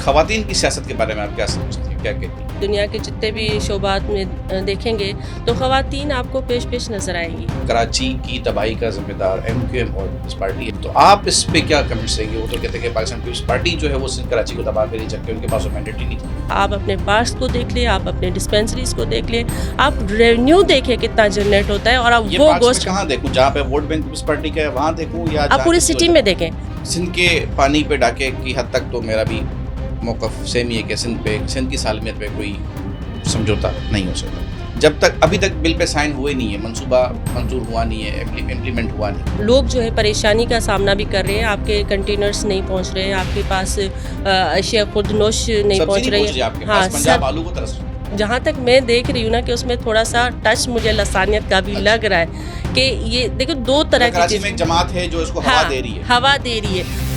खवातीन की सियासत के बारे में आप क्या समझती हैं, क्या कहती हैं? दुनिया के जितने भी शोबात में देखेंगे तो खवातीन आपको पेश पेश नजर आएंगी। कराची की तबाही का जिम्मेदार MQM और पीपल्स पार्टी है, तो आप इस पे क्या कमेंट्स देंगे? वो तो कहते हैं कि पाकिस्तान पीपल्स पार्टी जो है वो सिंध कराची को तबाह करी, जबकि उनके पास वो मैंडेट ही नहीं था। आप अपने पार्क्स को देख लें, आप अपने डिस्पेंसरीज को देख लें, आप रेवेन्यू देखें कितना जनरेट होता है, और आप ये वो पार्क्स गोश्त में कहाँ देखूँ? जहाँ पे वोट बैंक पीपल्स पार्टी का है वहाँ देखूँ, या आप पूरी सिटी में देखें। सिंध के पानी पे डाके की हद तक तो मेरा भी मौक़िफ़ सेम ही है कि सिंध की सालमियत पे कोई समझौता नहीं हो सकता जब तक अभी तक बिल पे साइन हुए नहीं है, मंसूबा मंजूर हुआ नहीं है, इम्प्लीमेंट हुआ नहीं। लोग जो है परेशानी का सामना भी कर रहे हैं, आपके कंटेनर्स नहीं पहुंच रहे हैं, आपके पास अशिया खुदनोश नहीं पहुंच रही है। आपके पास पंजाब आलू को तरस रहा है। जहाँ तक मैं देख रही हूँ ना कि उसमें थोड़ा सा टच मुझे लसानियत का भी लग रहा है कि ये देखो दो तरह की कराची में एक जमात है जो इसको हवा दे रही है। हवा दे रही है।